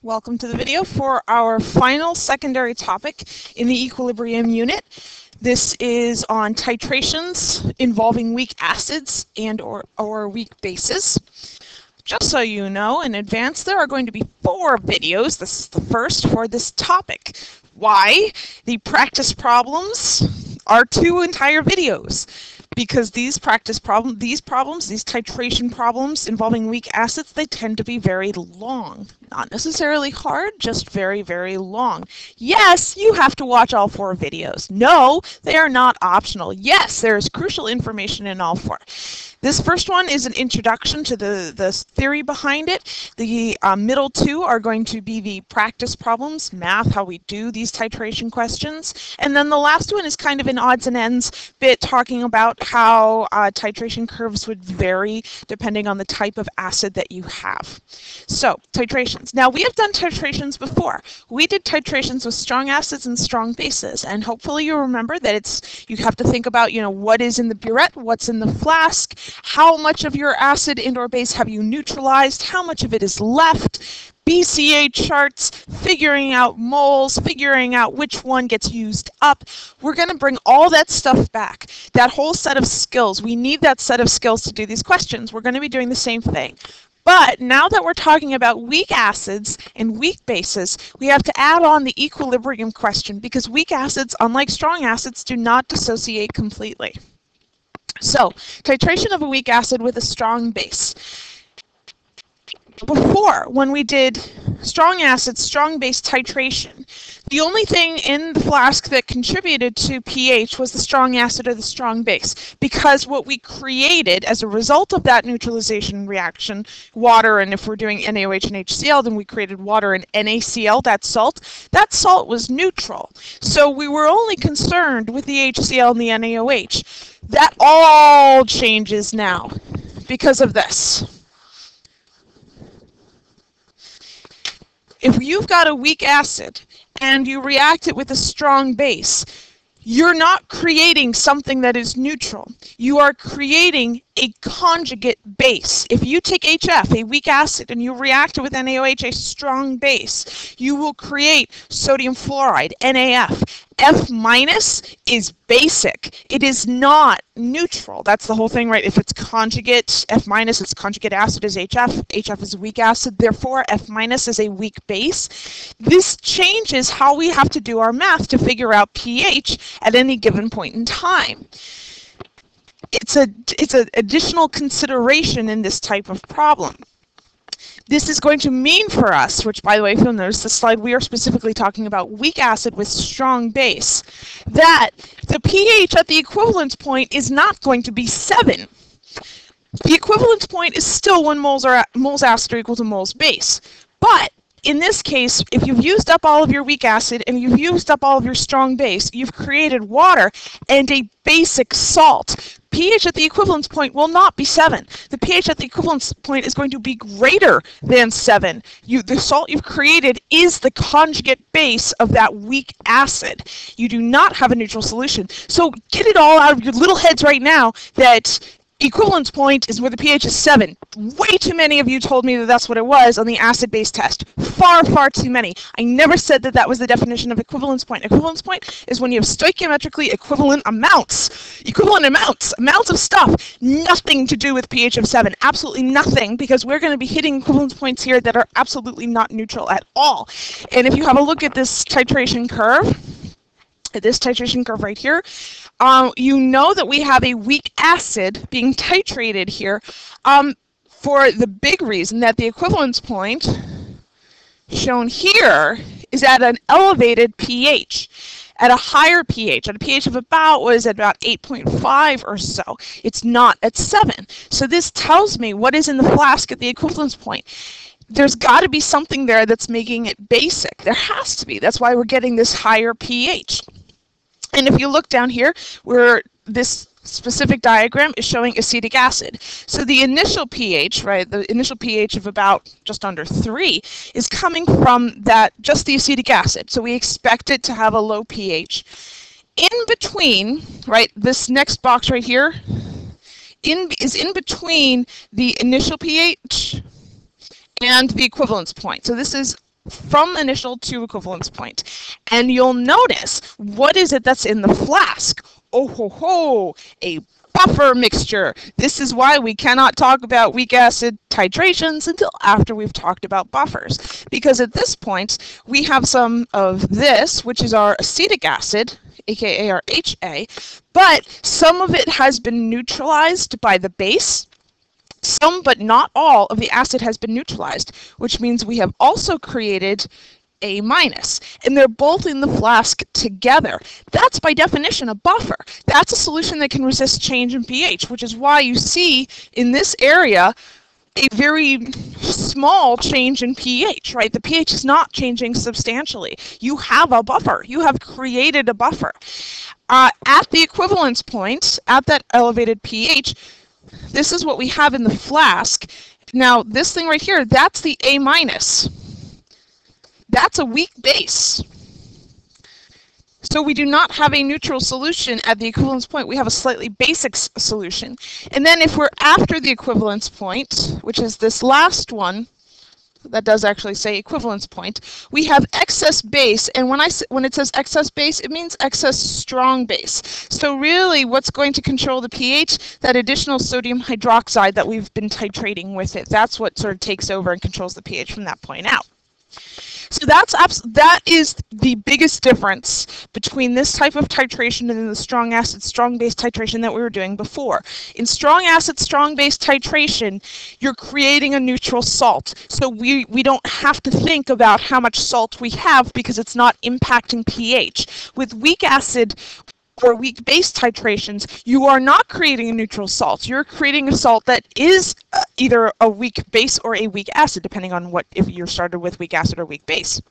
Welcome to the video for our final secondary topic in the equilibrium unit. This is on titrations involving weak acids and or weak bases. Just so you know in advance, there are going to be 4 videos. This is the first for this topic. Why? The practice problems are 2 entire videos. Because these titration problems involving weak acids, they tend to be very long. Not necessarily hard, just very, very long. Yes, you have to watch all 4 videos. No, they are not optional. Yes, there is crucial information in all 4. This first one is an introduction to the theory behind it. The middle 2 are going to be the practice problems, math, how we do these titration questions. And then the last one is kind of an odds and ends bit talking about how titration curves would vary depending on the type of acid that you have. So, titrations. Now, we have done titrations before. We did titrations with strong acids and strong bases, and hopefully you remember that you have to think about, what is in the burette, what's in the flask, how much of your acid and or base have you neutralized, how much of it is left, BCA charts, figuring out moles, figuring out which one gets used up. We're going to bring all that stuff back. That whole set of skills, we need that set of skills to do these questions. We're going to be doing the same thing. But now that we're talking about weak acids and weak bases, we have to add on the equilibrium question because weak acids, unlike strong acids, do not dissociate completely. So, titration of a weak acid with a strong base. Before, when we did strong acid, strong base titration, the only thing in the flask that contributed to pH was the strong acid or the strong base, because what we created as a result of that neutralization reaction, water, and if we're doing NaOH and HCl, then we created water and NaCl, that salt was neutral. So we were only concerned with the HCl and the NaOH. That all changes now because of this. If you've got a weak acid and you react it with a strong base, you're not creating something that is neutral. You are creating a conjugate base. If you take HF, a weak acid, and you react it with NaOH, a strong base, you will create sodium fluoride, NaF. F minus is basic. It is not neutral. That's the whole thing, right? If it's conjugate, F minus, its conjugate acid is HF. HF is a weak acid, therefore F minus is a weak base. This changes how we have to do our math to figure out pH at any given point in time. It's an additional consideration in this type of problem. This is going to mean for us, which by the way, if you'll notice the slide, we are specifically talking about weak acid with strong base, that the pH at the equivalence point is not going to be 7. The equivalence point is still 1 moles acid are equal to moles base. But in this case, if you've used up all of your weak acid and you've used up all of your strong base, you've created water and a basic salt. pH at the equivalence point will not be 7. The pH at the equivalence point is going to be greater than 7. The salt you've created is the conjugate base of that weak acid. You do not have a neutral solution. So get it all out of your little heads right now that equivalence point is where the pH is 7. Way too many of you told me that that's what it was on the acid-base test. Far, far too many. I never said that that was the definition of equivalence point. Equivalence point is when you have stoichiometrically equivalent amounts. Equivalent amounts of stuff. Nothing to do with pH of 7. Absolutely nothing, because we're going to be hitting equivalence points here that are absolutely not neutral at all. And if you have a look at this titration curve, right here, you know that we have a weak acid being titrated here for the big reason that the equivalence point shown here is at an elevated pH. At a higher pH, at a pH of about 8.5 or so. It's not at 7. So this tells me what is in the flask at the equivalence point. There's got to be something there that's making it basic. There has to be. That's why we're getting this higher pH. And if you look down here, this specific diagram is showing acetic acid. So the initial pH, right, the initial pH of about just under 3 is coming from just the acetic acid. So we expect it to have a low pH. In between, right, this next box right here is in between the initial pH and the equivalence point. So this is from initial to equivalence point. And you'll notice, what is it that's in the flask? Oh ho ho, a buffer mixture. This is why we cannot talk about weak acid titrations until after we've talked about buffers. Because at this point, we have some of this, which is our acetic acid, aka our HA, but some of it has been neutralized by the base. Some, but not all, of the acid has been neutralized, which means we have also created A-, and they're both in the flask together. That's by definition a buffer. That's a solution that can resist change in pH, which is why you see in this area a very small change in pH, right? The pH is not changing substantially. You have a buffer. You have created a buffer. At the equivalence point, at that elevated pH, this is what we have in the flask. Now, this thing right here, that's the A-. That's a weak base. So we do not have a neutral solution at the equivalence point. We have a slightly basic solution. And then if we're after the equivalence point, which is this last one, that does actually say equivalence point, we have excess base, and when it says excess base, it means excess strong base. So really what's going to control the pH? That additional sodium hydroxide that we've been titrating with it. That's what sort of takes over and controls the pH from that point out. So that is the biggest difference between this type of titration and the strong acid, strong base titration that we were doing before. In strong acid, strong base titration, you're creating a neutral salt. So we don't have to think about how much salt we have because it's not impacting pH. With weak acid or weak base titrations, you are not creating a neutral salt. You're creating a salt that is either a weak base or a weak acid, depending on if you're started with weak acid or weak base.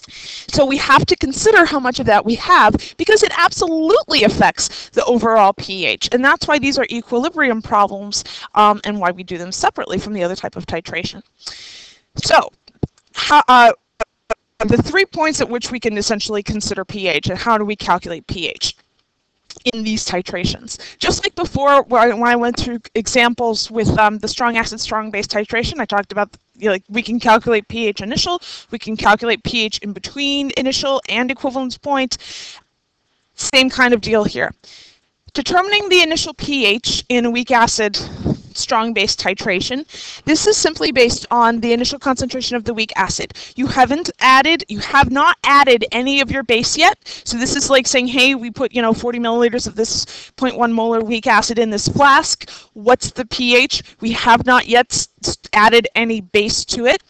So we have to consider how much of that we have because it absolutely affects the overall pH. And that's why these are equilibrium problems and why we do them separately from the other type of titration. So, the 3 points at which we can essentially consider pH and how do we calculate pH in these titrations. Just like before when I went through examples with the strong acid, strong base titration, I talked about we can calculate pH initial, we can calculate pH in between initial and equivalence point. Same kind of deal here. Determining the initial pH in a weak acid strong base titration. This is simply based on the initial concentration of the weak acid. You have not added any of your base yet. So this is like saying, hey, we put 40 milliliters of this 0.1 molar weak acid in this flask. What's the pH? We have not yet added any base to it.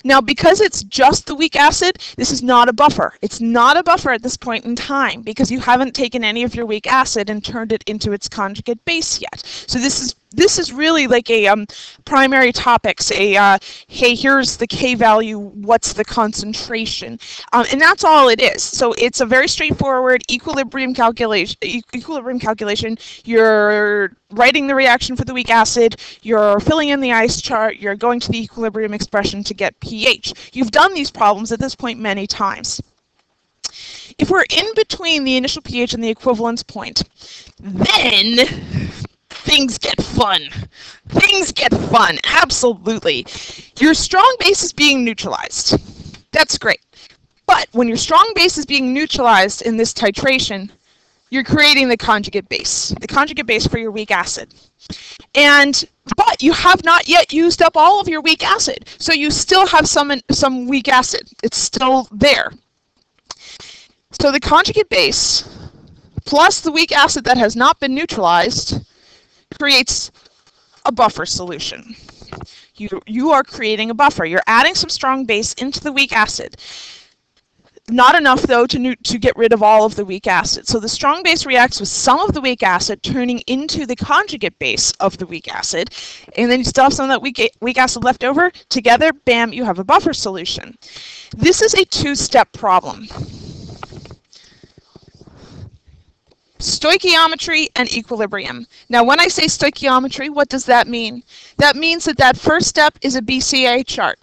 Now, because it's just the weak acid, this is not a buffer. It's not a buffer at this point in time because you haven't taken any of your weak acid and turned it into its conjugate base yet. So this is really like a primary topics, hey, here's the K value, what's the concentration? And that's all it is. So it's a very straightforward equilibrium calculation. You're writing the reaction for the weak acid, you're filling in the ice chart, you're going to the equilibrium expression to get pH. You've done these problems at this point many times. If we're in between the initial pH and the equivalence point, then things get fun. Things get fun, absolutely. Your strong base is being neutralized. That's great. But when your strong base is being neutralized in this titration, you're creating the conjugate base for your weak acid. But you have not yet used up all of your weak acid. So you still have some weak acid. It's still there. So the conjugate base plus the weak acid that has not been neutralized creates a buffer solution. You are creating a buffer. You're adding some strong base into the weak acid. Not enough, though, to get rid of all of the weak acid. So the strong base reacts with some of the weak acid, turning into the conjugate base of the weak acid. And then you still have some of that weak acid left over. Together, bam, you have a buffer solution. This is a two-step problem. Stoichiometry and equilibrium. Now, when I say stoichiometry, what does that mean? That means that first step is a BCA chart.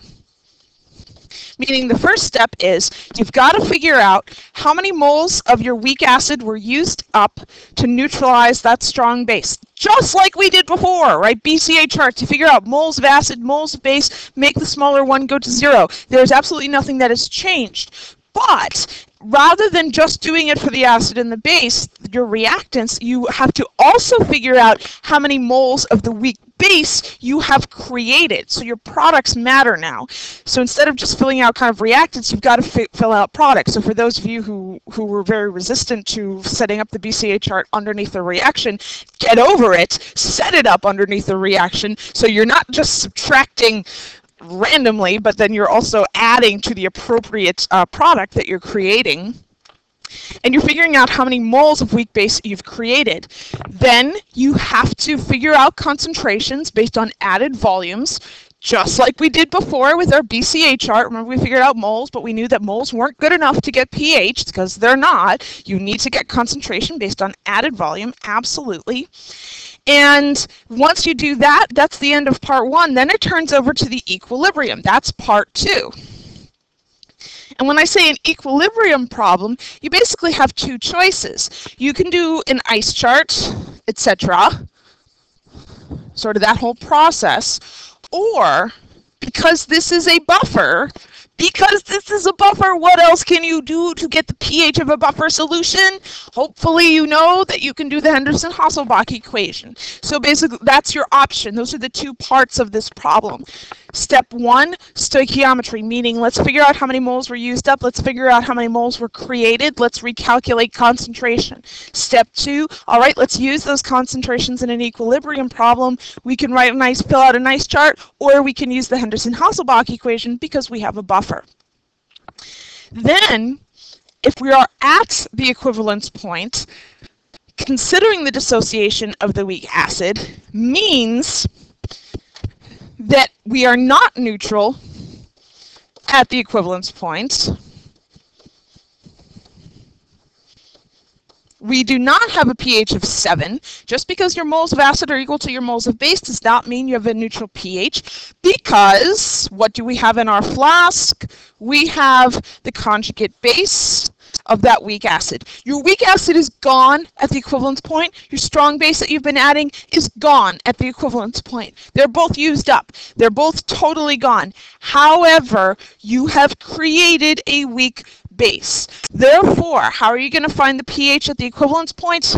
Meaning the first step is you've got to figure out how many moles of your weak acid were used up to neutralize that strong base. just like we did before, right? BCA chart to figure out moles of acid, moles of base, make the smaller one go to 0. There's absolutely nothing that has changed. But rather than just doing it for the acid and the base, your reactants, you have to also figure out how many moles of the weak base you have created. So your products matter now. So instead of just filling out kind of reactants, you've got to fill out products. So for those of you who were very resistant to setting up the BCA chart underneath the reaction, get over it, set it up underneath the reaction, so you're not just subtracting randomly, but then you're also adding to the appropriate product that you're creating. And you're figuring out how many moles of weak base you've created. Then you have to figure out concentrations based on added volumes, just like we did before with our BCA chart. Remember, we figured out moles, but we knew that moles weren't good enough to get pH, because they're not. You need to get concentration based on added volume, absolutely. And once you do that, that's the end of part 1. Then it turns over to the equilibrium. That's part 2. And when I say an equilibrium problem, you basically have 2 choices. You can do an ice chart, etc., sort of that whole process, or because this is a buffer, what else can you do to get the pH of a buffer solution? Hopefully you know that you can do the Henderson-Hasselbalch equation. So basically that's your option. Those are the 2 parts of this problem. Step 1, stoichiometry, meaning let's figure out how many moles were used up, let's figure out how many moles were created, let's recalculate concentration. Step 2, all right, let's use those concentrations in an equilibrium problem. We can fill out a nice chart, or we can use the Henderson-Hasselbalch equation because we have a buffer. Then, if we are at the equivalence point, considering the dissociation of the weak acid means that we are not neutral at the equivalence point. We do not have a pH of 7. Just because your moles of acid are equal to your moles of base does not mean you have a neutral pH, because what do we have in our flask? We have the conjugate base of that weak acid. Your weak acid is gone at the equivalence point. Your strong base that you've been adding is gone at the equivalence point. They're both used up. They're both totally gone. However, you have created a weak base. Therefore, how are you going to find the pH at the equivalence point?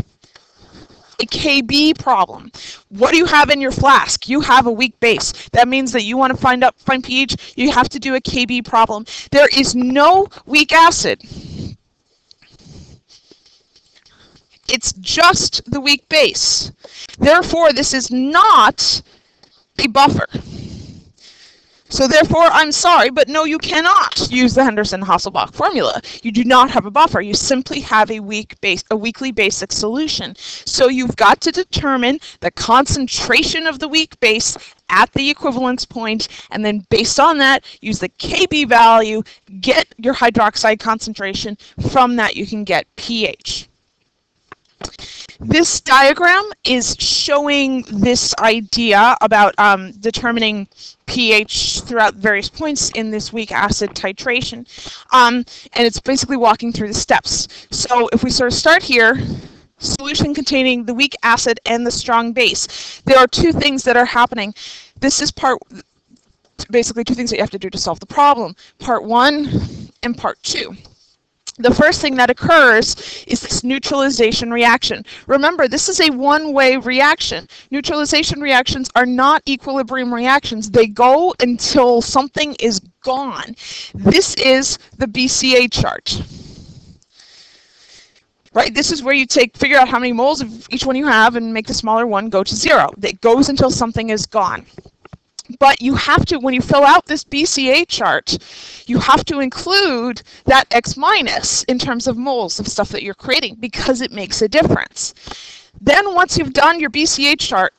A KB problem. What do you have in your flask? You have a weak base. That means that you want to find pH, you have to do a KB problem. There is no weak acid. It's just the weak base. Therefore, this is not a buffer. So therefore, I'm sorry, but no, you cannot use the Henderson-Hasselbalch formula. You do not have a buffer. You simply have a weakly basic solution. So you've got to determine the concentration of the weak base at the equivalence point, and then based on that, use the KB value, get your hydroxide concentration. From that, you can get pH. This diagram is showing this idea about determining pH throughout various points in this weak acid titration. And it's basically walking through the steps. So if we sort of start here, solution containing the weak acid and the strong base, there are 2 things that are happening. This is basically 2 things that you have to do to solve the problem. Part 1 and part 2. The first thing that occurs is this neutralization reaction. Remember, this is a one-way reaction. Neutralization reactions are not equilibrium reactions. They go until something is gone. This is the BCA chart. Right? This is where you figure out how many moles of each one you have and make the smaller one go to 0. It goes until something is gone. But you have to, when you fill out this BCA chart, you have to include that X minus in terms of moles of stuff that you're creating, because it makes a difference. Then once you've done your BCA chart,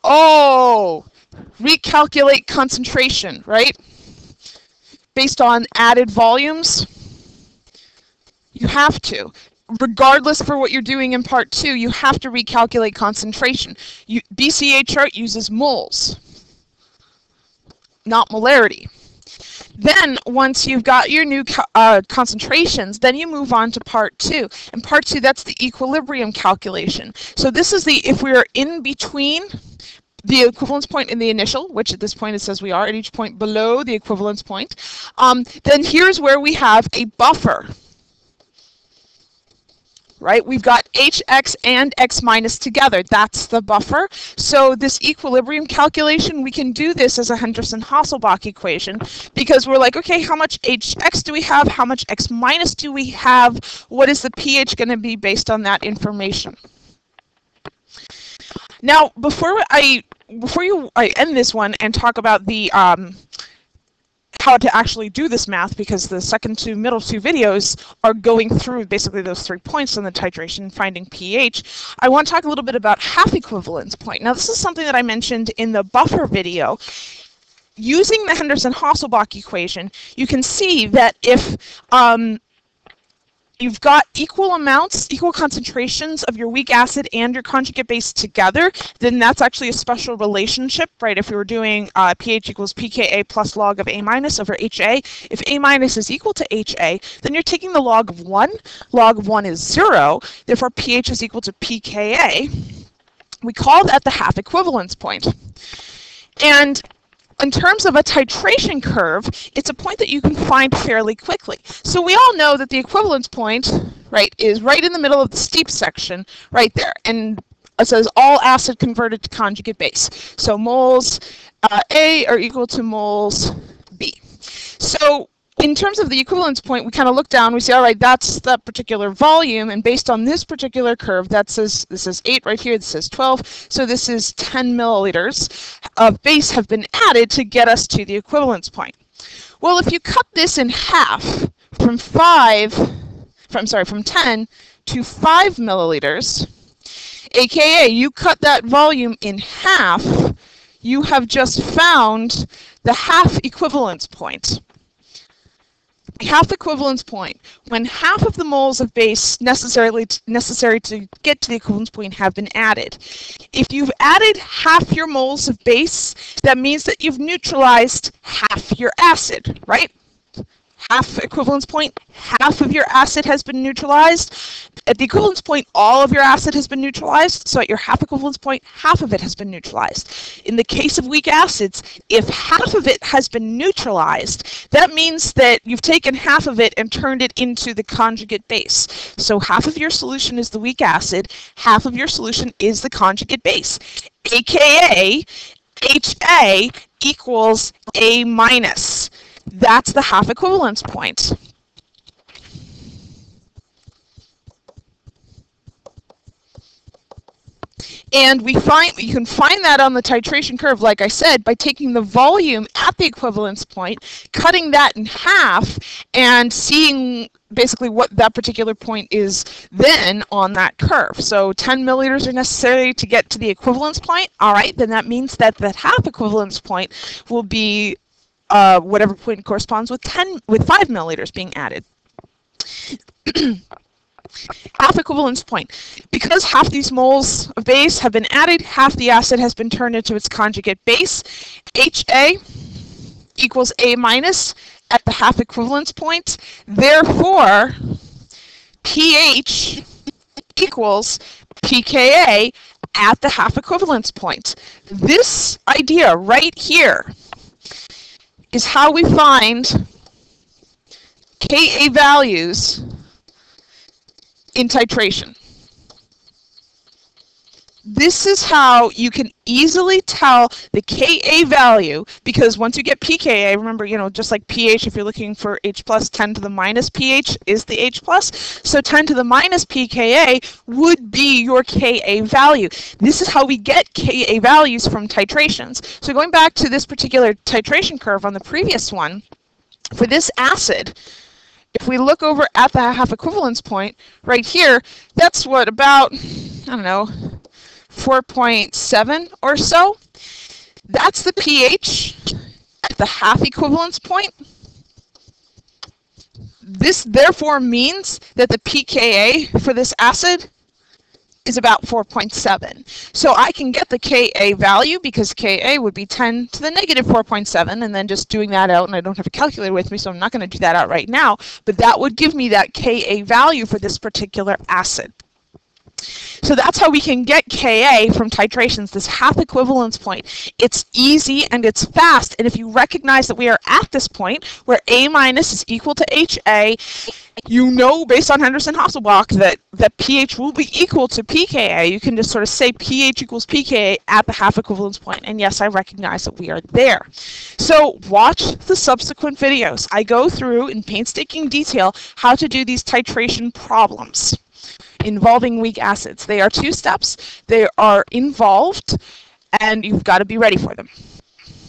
recalculate concentration, right? Based on added volumes, you have to. Regardless for what you're doing in part 2, you have to recalculate concentration. BCA chart uses moles, not molarity. Then, once you've got your new concentrations, then you move on to part 2. And part 2, that's the equilibrium calculation. So this is if we're in between the equivalence point and the initial, which at this point it says we are at each point below the equivalence point, then here's where we have a buffer. Right? We've got hx and x minus together. That's the buffer. So this equilibrium calculation, we can do this as a Henderson-Hasselbalch equation because we're like, okay, how much hx do we have? How much x minus do we have? What is the pH going to be based on that information? Now, before I end this one and talk about the how to actually do this math, because the second to middle 2 videos are going through basically those 3 points on the titration, finding pH, I want to talk a little bit about half equivalence point. Now, this is something that I mentioned in the buffer video. Using the Henderson-Hasselbalch equation, you can see that if you've got equal amounts, equal concentrations of your weak acid and your conjugate base together, then that's actually a special relationship, right? If we were doing pH equals pKa plus log of A minus over HA, if A minus is equal to HA, then you're taking the log of 1. Log of 1 is 0, therefore pH is equal to pKa. We call that the half equivalence point. And in terms of a titration curve, it's a point that you can find fairly quickly. So we all know that the equivalence point, right, is right in the middle of the steep section, right there. And it says all acid converted to conjugate base. So moles A are equal to moles B. So in terms of the equivalence point, we kind of look down, we say, all right, that's that particular volume, and based on this particular curve, that says, this is 8 right here, this says 12, so this is 10 milliliters of base have been added to get us to the equivalence point. Well, if you cut this in half from 10 to 5 milliliters, aka you cut that volume in half, you have just found the half equivalence point. Half equivalence point, when half of the moles of base necessary to get to the equivalence point have been added. If you've added half your moles of base, that means that you've neutralized half your acid, right? Half equivalence point, half of your acid has been neutralized. At the equivalence point, all of your acid has been neutralized. So at your half equivalence point, half of it has been neutralized. In the case of weak acids, if half of it has been neutralized, that means that you've taken half of it and turned it into the conjugate base. So half of your solution is the weak acid, half of your solution is the conjugate base, aka HA equals A minus. That's the half equivalence point. And you can find that on the titration curve, like I said, by taking the volume at the equivalence point, cutting that in half, and seeing basically what that particular point is then on that curve. So 10 milliliters are necessary to get to the equivalence point. All right, then that means that that half equivalence point will be whatever point corresponds with 5 milliliters being added. Half equivalence point. Because half these moles of base have been added, half the acid has been turned into its conjugate base. HA equals A minus at the half equivalence point. Therefore, pH equals pKa at the half equivalence point. This idea right here is how we find Ka values in titration. This is how you can easily tell the Ka value, because once you get pKa, remember, just like pH, if you're looking for H plus, 10 to the minus pH is the H plus. So 10 to the minus pKa would be your Ka value. This is how we get Ka values from titrations. So going back to this particular titration curve on the previous one, for this acid, if we look over at the half equivalence point right here, that's what, about, I don't know, 4.7 or so. That's the pH at the half equivalence point. This therefore means that the pKa for this acid is about 4.7. So I can get the Ka value because Ka would be 10 to the negative 4.7, and then just doing that out, and I don't have a calculator with me, so I'm not going to do that out right now, but that would give me that Ka value for this particular acid. So that's how we can get Ka from titrations, this half equivalence point. It's easy and it's fast, and if you recognize that we are at this point where A minus is equal to HA, you know based on Henderson-Hasselbalch that pH will be equal to pKa. You can just sort of say pH equals pKa at the half equivalence point, and yes, I recognize that we are there. So watch the subsequent videos. I go through in painstaking detail how to do these titration problems involving weak acids. They are 2 steps. They are involved, and you've got to be ready for them.